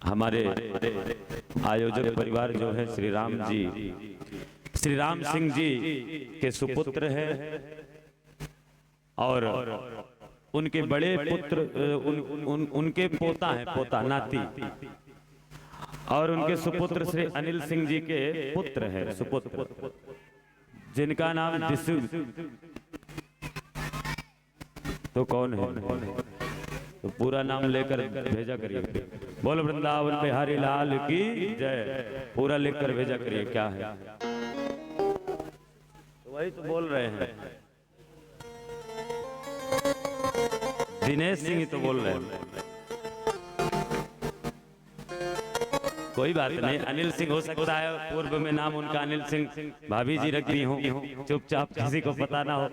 हमारे आयोजक परिवार जो है श्री राम सिंह जी के सुपुत्र है और उनके बड़े पुत्र उनके पोता है, पोता नाती, और उनके सुपुत्र श्री अनिल सिंह जी के पुत्र है, सुपुत्र, जिनका नाम दिसु। तो कौन है? तो पूरा नाम लेकर भेजा करिए। बोल वृंदावन बिहारी लाल की जय, पूरा लिखकर भेजा करिए। क्या है? तो वही तो बोल रहे हैं, दिनेश सिंह ही तो बोल रहे हैं। कोई बात नहीं, अनिल सिंह हो सकता है, पूर्व में नाम उनका अनिल सिंह भाभी जी रख दी हो, चुपचाप किसी को पता ना हो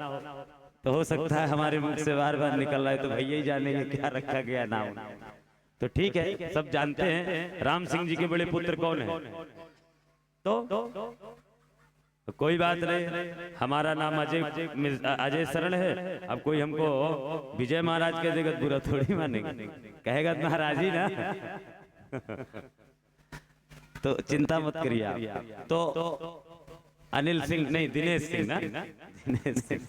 तो हो सकता है हमारे मुख से बार बार निकल रहा है, तो भैया ही जानेंगे क्या रखा गया नाम। तो ठीक है, सब जानते हैं राम सिंह जी के बड़े पुत्र कौन है। तो कोई बात नहीं, हमारा नाम अजय शरण है। अब कोई हमको विजय महाराज के जगत बुरा थोड़ी मानेगा, कहेगा महाराज ही ना। तो चिंता मत करिए आप। तो अनिल सिंह नहीं, दिनेश सिंह ना, दिनेश सिंह।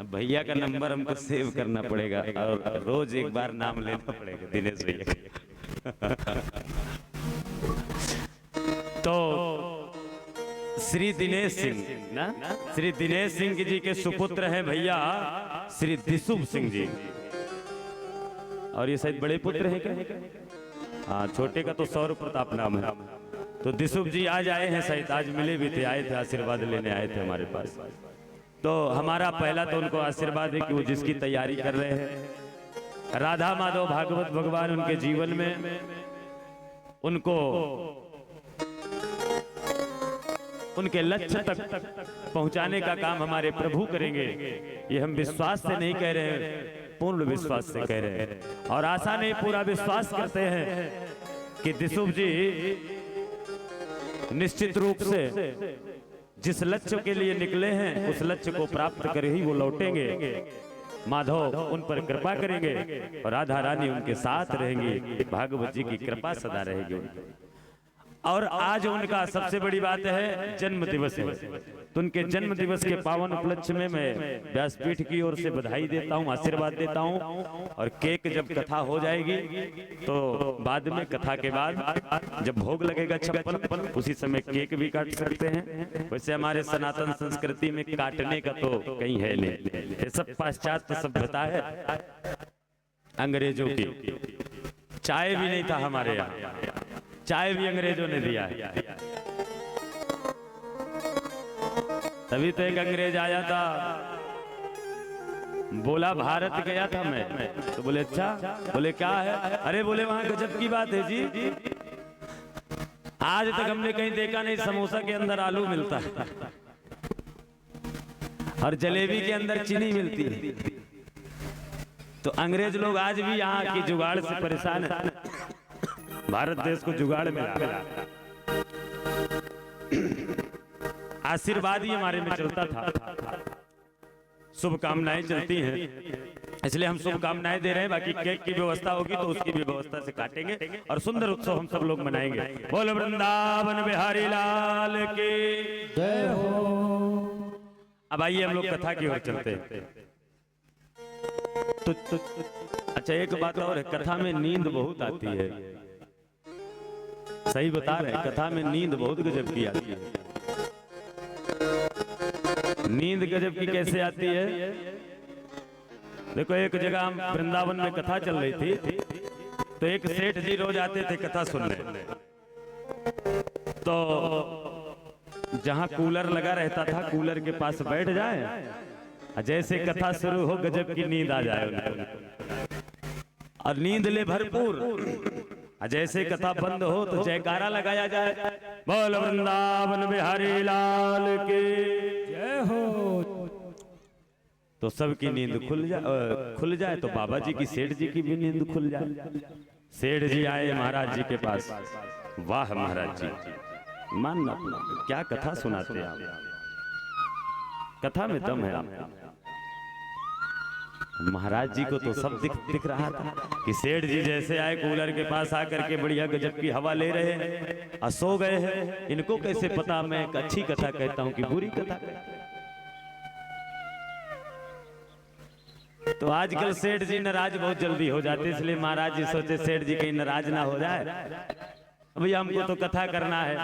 भैया का नंबर हमको सेव करना पड़ेगा और रोज एक बार नाम लेना पड़ेगा दिनेश भैया। तो श्री दिनेश सिंह ना, श्री दिनेश सिंह जी के सुपुत्र हैं भैया श्री दिसुभ सिंह जी, और ये शायद बड़े पुत्र हैं क्या? हाँ, छोटे का तो सौर प्रताप नाम है। तो दिसुभ जी आज आए हैं, शायद आज मिले भी थे, आए थे, आशीर्वाद लेने आए थे हमारे पास। तो हमारा पहला तो उनको आशीर्वाद है कि वो जिसकी तैयारी कर रहे हैं, राधा माधव भागवत भगवान उनके जीवन में उनको उनके लक्ष्य तक पहुंचाने का काम हमारे प्रभु करेंगे। ये हम विश्वास से नहीं कह रहे हैं, पूर्ण विश्वास से कह रहे हैं, और आशा नहीं, पूरा विश्वास करते हैं कि दिसुभ जी निश्चित रूप से जिस लक्ष्य के लिए निकले हैं उस लक्ष्य को प्राप्त कर ही वो लौटेंगे। माधव उन पर कृपा करेंगे और राधा रानी उनके साथ रहेंगी, भागवत जी की कृपा सदा रहेगी उनके। और आज उनका सबसे बड़ी बात है जन्म दिवस है, तो उनके जन्म दिवस के पावन उपलक्ष्य में मैं व्यासपीठ की ओर से बधाई देता हूँ, आशीर्वाद देता हूँ। और केक जब कथा हो जाएगी तो बाद में, कथा के बाद जब भोग लगेगा 56, उसी समय केक भी काट सकते हैं। वैसे हमारे सनातन संस्कृति में काटने का तो कहीं है नहीं, ये सब पाश्चात्य सभ्यता है अंग्रेजों की। चाय भी नहीं था हमारे यहाँ, चाय भी अंग्रेजों ने दिया है। तभी तो एक अंग्रेज आया था, बोला भारत गया था मैं, तो बोले अच्छा, बोले क्या है? अरे बोले वहां गजब की बात है जी, आज तक हमने कहीं देखा नहीं, समोसा के अंदर आलू मिलता है और जलेबी के अंदर चीनी मिलती है। तो अंग्रेज लोग आज भी यहाँ की जुगाड़ से परेशान है, भारत देश को जुगाड़ में आशीर्वाद ही हमारे में चलता था, शुभकामनाएं चलती हैं, इसलिए हम शुभकामनाएं दे रहे हैं। बाकी केक की व्यवस्था होगी तो उसकी भी व्यवस्था से काटेंगे और सुंदर उत्सव हम सब लोग मनाएंगे। बोल वृंदावन बिहारी लाल की जय हो। अब आइए हम लोग कथा की ओर चलते हैं। तो अच्छा, एक बात और है, कथा में नींद बहुत आती है, सही बता रहे हैं, कथा में नींद बहुत गजब की आती है। नींद गजब की कैसे आती है? देखो, एक जगह हम वृंदावन में कथा चल रही थी, तो एक सेठ जी रोज आते थे कथा सुनने। तो जहां कूलर लगा रहता था, कूलर के पास बैठ जाए, जैसे कथा शुरू हो गजब की नींद आ जाए उनको, और नींद ले भरपूर। जैसे कथा बंद हो तो जयकारा लगाया जाए, बोल वृंदावन बिहारी लाल की जय हो। तो सबकी नींद खुल जाए तो बाबा जी की, सेठ जी की भी नींद खुल जाए। सेठ जी आए महाराज जी के पास, वाह महाराज जी, मानना क्या कथा सुनाते हैं आप, कथा में दम है आप। महाराज जी को तो सब दिख रहा था कि सेठ जी जैसे आए कूलर के पास आकर के बढ़िया गजब की हवा ले रहे हैं और सो गए हैं। इनको कैसे पता मैं एक अच्छी कथा कहता हूं कि बुरी कथा। तो आजकल सेठ जी नाराज बहुत जल्दी हो जाते, इसलिए महाराज जी सोचे सेठ जी कहीं नाराज ना हो जाए, भैया हमको तो कथा करना है,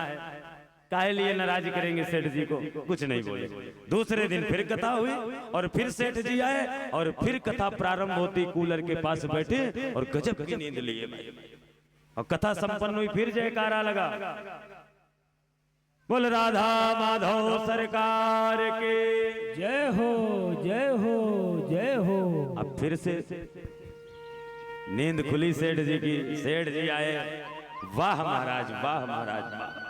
काहे लिए नाराज करेंगे सेठ जी को। कुछ नहीं बोले। दूसरे दिन फिर कथा हुई और फिर सेठ जी आए और फिर कथा प्रारंभ होती, कूलर के पास बैठे और गजब की नींद लिए और कथा संपन्न हुई। फिर जयकारा लगा, बोल राधा माधव सरकार के जय हो जय हो जय हो। अब फिर से नींद खुली सेठ जी की। सेठ जी आए, वाह महाराज वाह महाराज वाह,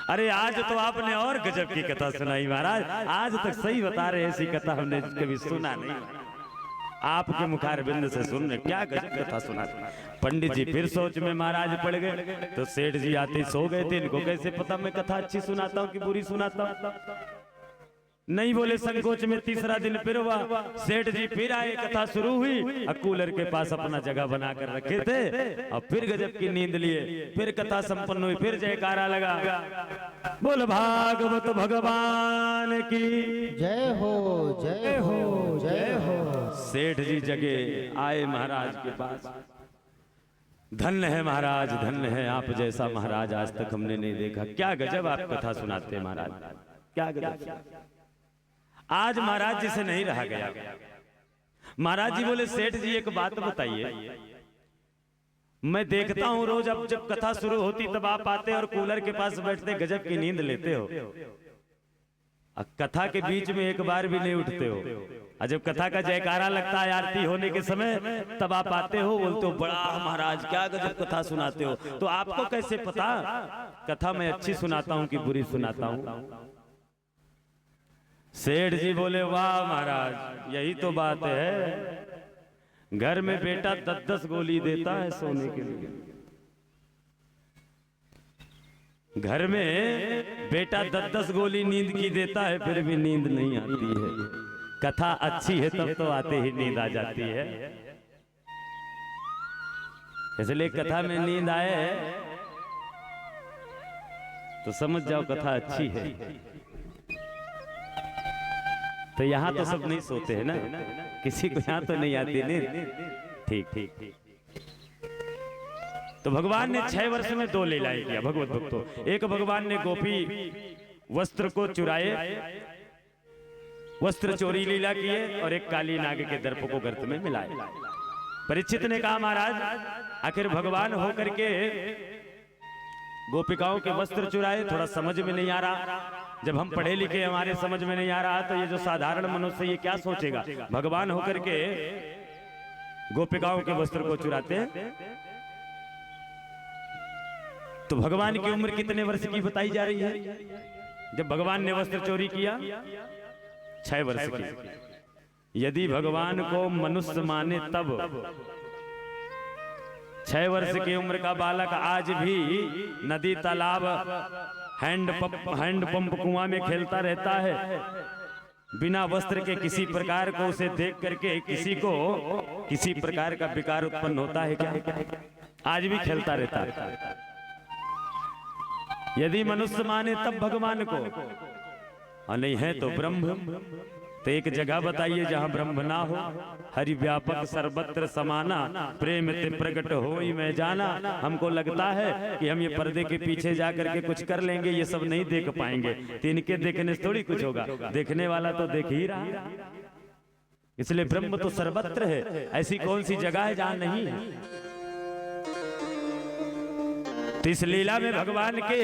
अरे आज तो आपने और गजब की कथा सुनाई महाराज, आज तक सही बता रहे ऐसी कथा हमने कभी सुना नहीं, आपके मुखारबिंद से सुन रहे, क्या गजब कथा सुना। पंडित जी फिर सोच में महाराज पड़ गए। तो सेठ जी आते सो गए थे, इनको कैसे पता मैं कथा अच्छी सुनाता हूँ कि बुरी सुनाता हूँ, नहीं बोले संकोच में। तीसरा दिन फिर हुआ, सेठ जी फिर आए, कथा शुरू हुई, कूलर के पास अपना जगह बना कर रखे थे और फिर गजब की नींद लिए। फिर कथा संपन्न हुई, फिर जयकारा लगा, बोल भागवत भगवान की जय हो जय हो जय हो। सेठ जी जगे, आए महाराज के पास, धन्य है महाराज धन्य है, आप जैसा महाराज आज तक हमने नहीं देखा, क्या गजब आप कथा सुनाते हैं महाराज, क्या गजब। आज महाराज जी से नहीं रहा गया। महाराज जी बोले सेठ जी एक बात बताइए, मैं देखता हूं रोज अब जब कथा शुरू होती तब आप आते और कूलर के पास बैठते गजब की नींद लेते हो, कथा के बीच में एक बार भी नहीं उठते हो, और जब कथा का जयकारा लगता है आरती होने के समय तब आप आते हो, बोलते हो बड़ा महाराज क्या गजब कथा सुनाते हो। तो आपको कैसे पता कथा मैं अच्छी सुनाता हूं कि बुरी सुनाता हूं। सेठ जी बोले वाह महाराज यही तो बात है, घर में बेटा 10-10 गोली देता है सोने के लिए, घर में बेटा 10-10 गोली नींद की देता है फिर भी नींद नहीं आती है, कथा अच्छी है तब तो आते ही नींद आ जाती है। इसलिए कथा में नींद आए तो समझ जाओ कथा अच्छी है। तो यहाँ तो सब नहीं सोते हैं ना, किसी को यहाँ तो नहीं आती नींद, ठीक ठीक। तो भगवान ने 6 वर्ष में 2 लीलाएं किया भगवत भक्तों। एक भगवान ने गोपी वस्त्र को चुराए, वस्त्र चोरी लीला किए, और एक काली नाग के दर्प को गर्त में मिलाए। परीक्षित ने कहा महाराज आखिर भगवान होकर के गोपिकाओं के वस्त्र चुराए, थोड़ा समझ में नहीं आ रहा, जब हम पढ़े लिखे हमारे समझ में नहीं आ रहा तो ये जो साधारण मनुष्य ये क्या सोचेगा, भगवान होकर के गोपिकाओं के वस्त्र को चुराते हैं। तो भगवान की उम्र कितने वर्ष की बताई जा रही है जब भगवान ने वस्त्र चोरी किया? 6 वर्ष की। यदि भगवान को मनुष्य माने तब 6 वर्ष की उम्र का बालक आज भी नदी तालाब हैंड पंप कुआं में खेलता रहता है, बिना वस्त्र के किसी प्रकार को उसे देख करके किसी को किसी प्रकार का विकार उत्पन्न होता है क्या? आज भी खेलता रहता है। यदि मनुष्य माने तब भगवान को, और नहीं है तो ब्रह्म। तो एक जगह बताइए जहां ब्रह्म ना हो। हरि व्यापक सर्वत्र समाना, प्रेम ते प्रकट होई मैं जाना। हमको लगता है कि हम ये पर्दे के पीछे जा करके कुछ कर लेंगे, ये सब नहीं देख पाएंगे, तो इनके देखने से थोड़ी कुछ होगा, देखने वाला तो देख ही रहा। इसलिए ब्रह्म तो सर्वत्र है, ऐसी कौन सी जगह है जहां नहीं है। तो इस लीला में भगवान के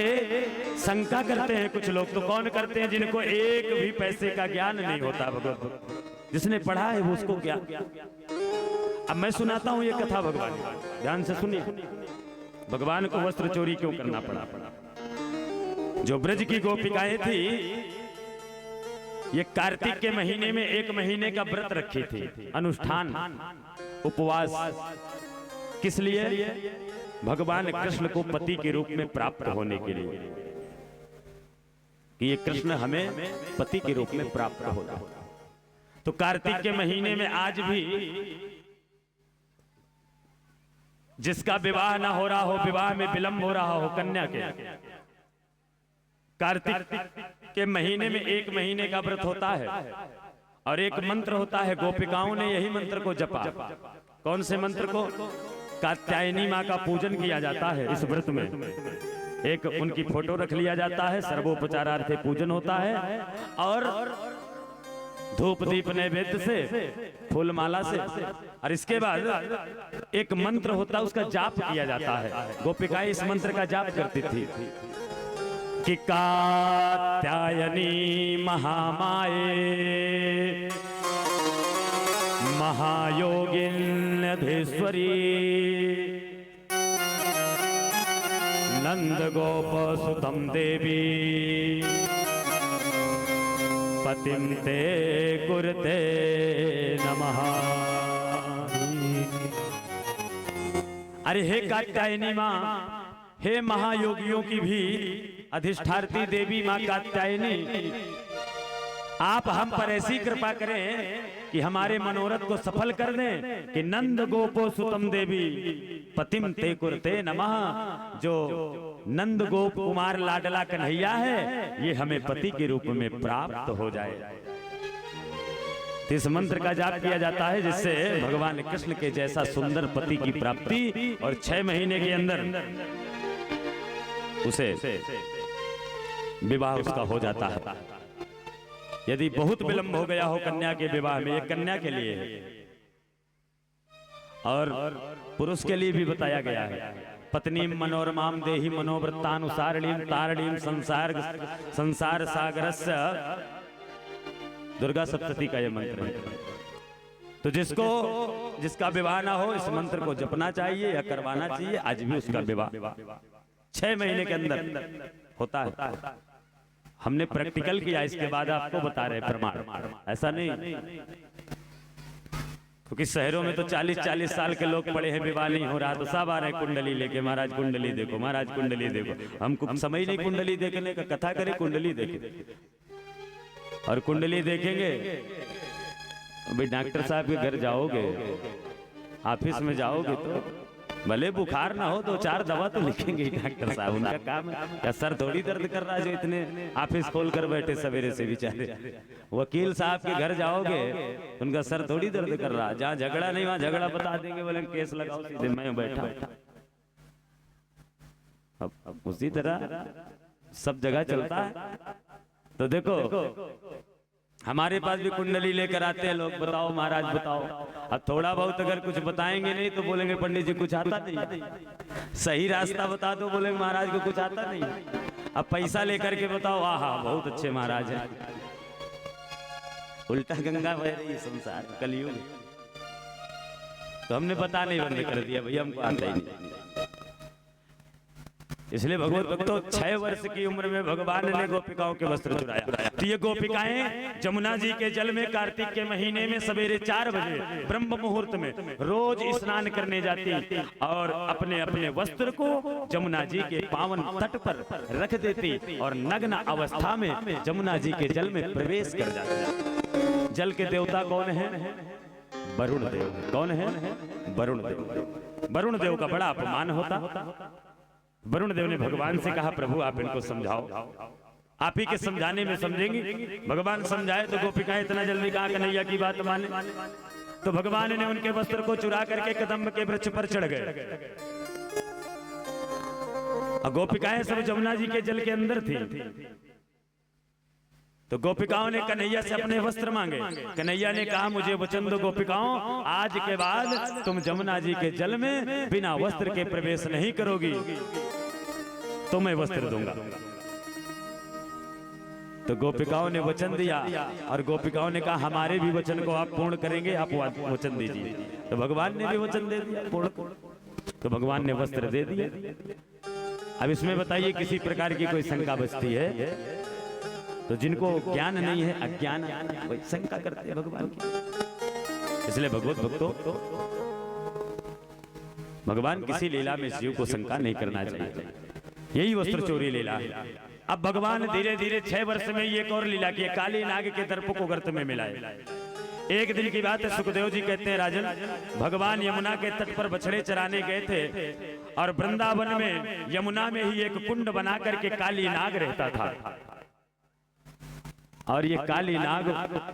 शंका करते हैं कुछ लोग। तो कौन करते हैं? जिनको एक भी पैसे का ज्ञान नहीं होता भगवत, जिसने पढ़ा है वो उसको क्या। अब मैं सुनाता हूं ये कथा भगवान, ध्यान से सुनिए। भगवान को वस्त्र चोरी क्यों करना पड़ा? जो ब्रज की गोपिकाएं थी ये कार्तिक के महीने में 1 महीने का व्रत रखी थी, अनुष्ठान उपवास। किस लिए? भगवान कृष्ण को पति के रूप में प्राप्त होने के लिए, कि ये कृष्ण हमें पति के रूप में प्राप्त होगा। तो कार्तिक के महीने में आज भी जिसका विवाह ना हो रहा हो, विवाह में विलंब हो रहा हो कन्या के, कार्तिक के महीने में 1 महीने का व्रत होता है और एक मंत्र होता है। गोपिकाओं ने यही मंत्र को जपा। कौन से मंत्र को? कात्यायनी माँ का पूजन किया जाता है इस व्रत में। एक उनकी फोटो रख लिया जाता है, सर्वोपचारार्थे पूजन होता है और धूप दीप नैवेद्य से, फूल माला से, और इसके बाद एक मंत्र होता है, उसका जाप किया जाता है। गोपिकाएं इस मंत्र का जाप करती थी कि कात्यायनी महामाये महायोगिन्यधीश्वरी नंद गोप सुतम देवी पतिं ते कुरुते नमः। अरे हे कात्यायनी माँ, हे महायोगियों की भी अधिष्ठात्री देवी माँ कात्यायनी, आप हम पर ऐसी कृपा करें कि हमारे मनोरथ को सफल कर दें कि नंद गोपो सुतम देवी पतिम ते कुरुते नमः। जो नंद गोप कुमार लाडला कन्हैया है, ये हमें पति के रूप में प्राप्त हो जाए। इस मंत्र का जाप किया जाता है जिससे भगवान कृष्ण के जैसा सुंदर पति की प्राप्ति और 6 महीने के अंदर उसे विवाह उसका हो जाता है। यदि बहुत विलंब हो गया हो कन्या के विवाह में, एक कन्या के लिए और पुरुष के लिए भी बताया गया है। पत्नी मनोरमाम देहि मनोवृत्तानुसारिणीम तारिणीम संसार सागरस्य, दुर्गा सप्तती का यह मंत्र है। तो जिसका विवाह ना हो इस मंत्र को जपना चाहिए या करवाना चाहिए। आज भी उसका विवाह 6 महीने के अंदर होता है। हमने प्रैक्टिकल किया, इसके बाद आपको बता रहे प्रमाण। ऐसा नहीं, क्योंकि शहरों में तो 40-40 साल के लोग पड़े हैं, विवाह नहीं हो रहा तो सब आ रहे कुंडली लेके, महाराज कुंडली देखो, महाराज कुंडली देखो। हमको समय नहीं कुंडली देखने का, कथा करे कुंडली देखे। और कुंडली देखेंगे भाई, डॉक्टर साहब के घर जाओगे, ऑफिस में जाओगे तो भले बुखार ना हो, 2-4 दवा तो लिखेंगे डॉक्टर साहब। उनका काम है। क्या सर थोड़ी दर्द कर रहा है जो इतने ऑफिस खोल कर बैठे सवेरे से बेचारे। वकील साहब के घर जाओगे, उनका सर थोड़ी दर्द कर रहा है। जहाँ झगड़ा नहीं वहाँ झगड़ा बता देंगे, बोले केस लगाओ सीधे, मैं बैठा। अब उसी तरह सब जगह चलता है। तो देखो हमारे पास भी कुंडली लेकर आते हैं लोग, बताओ महाराज बताओ। अब थोड़ा बहुत अगर कुछ बताएंगे नहीं तो बोलेंगे पंडित जी कुछ आता नहीं। सही रास्ता बता दो, बोलेंगे महाराज को कुछ आता नहीं। अब पैसा लेकर के बताओ, आहा बहुत अच्छे महाराज हैं। उल्टा गंगा बह रही है संसार कलयुग। तो हमने बता नहीं बंद कर दिया, भैया हमको आता ही नहीं। इसलिए भगवत भक्तों 6 वर्ष की उम्र में भगवान ने गोपिकाओं के वस्त्र चुराया। तो ये गोपिकाएं जमुना जी के जल में कार्तिक के महीने में सवेरे 4 बजे ब्रह्म मुहूर्त में रोज स्नान करने जाती और अपने अपने वस्त्र को जमुना जी के पावन तट पर रख देती और नग्न अवस्था में जमुना जी के जल में प्रवेश कर जाती। जल के देवता कौन है? वरुण देव। कौन है? वरुण देव। वरुण देव का बड़ा अपमान होता। वरुण देव ने भगवान से कहा, प्रभु आप इनको समझाओ, आप ही के समझाने में समझेंगी। भगवान समझाए तो गोपिकाएं इतना जल्दी कहा कन्हैया की बात माने। तो भगवान ने उनके वस्त्र को चुरा करके कदम्ब के वृक्ष पर चढ़ गए। गोपिकाएं सब जमुना जी के जल के अंदर थी। तो गोपिकाओं ने कन्हैया से अपने वस्त्र मांगे। कन्हैया ने कहा, मुझे वचन दो गोपिकाओं, आज के बाद तुम जमुना जी के जल में बिना वस्त्र के प्रवेश नहीं करोगी, तो मैं वस्त्र दूंगा। तो गोपिकाओं ने वचन दिया और गोपिकाओं ने कहा, हमारे भी वचन को आप पूर्ण करेंगे, आप वचन दीजिए। तो भगवान ने भी वचन दे दिया पूर्ण। तो भगवान ने वस्त्र दे दिए। अब इसमें बताइए किसी प्रकार की कोई शंका बचती है? तो जिनको ज्ञान नहीं है, अज्ञान, वही शंका करते हैं भगवान की। इसलिए भगवत भक्तों, भगवान किसी लीला में जीव को शंका नहीं करना चाहिए। यही वस्त्र चोरी लीला है। अब भगवान धीरे धीरे 6 वर्ष में एक और लीला की, काली नाग के दर्प को गर्त में मिलाए। एक दिन की बात है, सुखदेव जी कहते हैं राजन, भगवान यमुना के तट पर बछड़े चराने गए थे और वृंदावन में यमुना में ही एक कुंड बना करके काली नाग रहता था। और ये काली नाग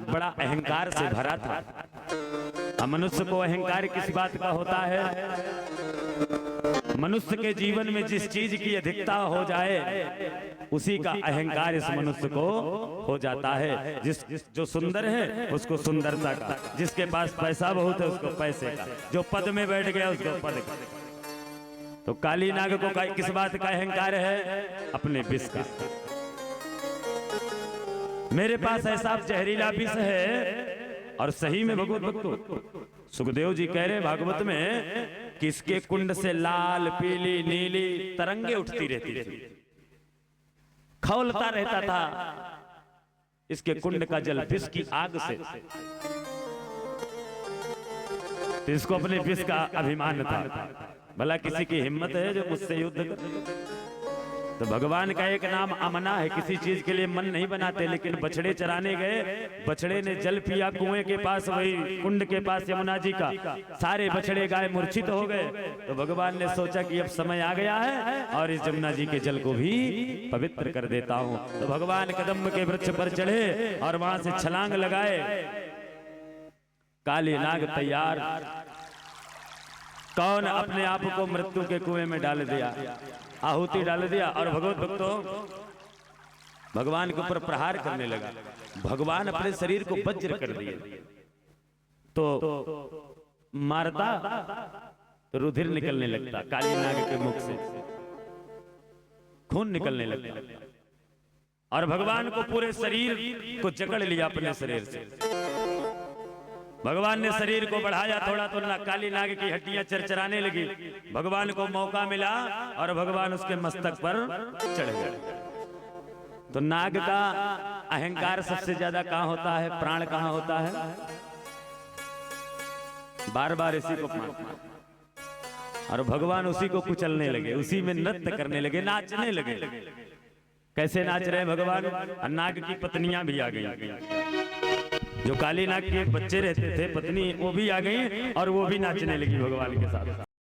बड़ा अहंकार से भरा था। मनुष्य को अहंकार किस बात का होता है? मनुष्य के जीवन में जिस चीज की अधिकता हो जाए उसी का अहंकार इस मनुष्य को हो जाता है। जो सुंदर है उसको सुंदरता का, जिसके पास पैसा बहुत है उसको पैसे का, जो पद में बैठ गया उसको पद का। तो काली नाग को किस बात का अहंकार है? अपने विष का। मेरे पास ऐसा जहरीला विष है। और सही में भगवत भक्तों, सुखदेव जी कह रहे भागवत में कि इसके कुंड से लाल पीली नीली तरंगे उठती रहती थी, खौलता रहता था इसके कुंड का जल विष की आग से। तो इसको अपने विष का अभिमान था। भला किसी की हिम्मत है जो मुझसे युद्ध करे? तो भगवान का एक नाम अमना है, किसी चीज के लिए मन नहीं बनाते। लेकिन बछड़े चराने गए, बछड़े ने जल पिया कुएं के पास, वही कुंड के पास यमुना जी का। सारे बछड़े गाय मूर्छित हो गए। तो भगवान ने सोचा कि अब समय आ गया है और इस यमुना जी के जल को भी पवित्र कर देता हूं। तो भगवान कदम्ब के वृक्ष पर चढ़े और वहां से छलांग लगाए। काली नाग तैयार। कौन अपने आप को मृत्यु के कुएं में डाल दिया, आहुति डाल दिया। और भगवत भक्तों, भगवान के ऊपर प्रहार करने लगा। भगवान अपने शरीर को वज्र कर दिए। तो मारता तो रुधिर निकलने लगता, काली नाग के मुख से खून निकलने लगता। और भगवान को पूरे शरीर को जकड़ लिया अपने शरीर से। भगवान ने शरीर को बढ़ाया थोड़ा तो काली नाग की हड्डियां चरचराने लगी। भगवान को मौका मिला और भगवान उसके मस्तक पर चढ़ गए। तो नाग का अहंकार सबसे ज्यादा कहां होता है? प्राण कहां होता है? बार बार इसी को और भगवान उसी को कुचलने लगे, उसी में नृत्य करने लगे, नाचने लगे। कैसे नाच रहे भगवान? नाग की पत्नियां भी आ गई। जो काली नाग के बच्चे रहते थे, पत्नी, वो भी आ गई और वो भी नाचने लगी भगवान के साथ।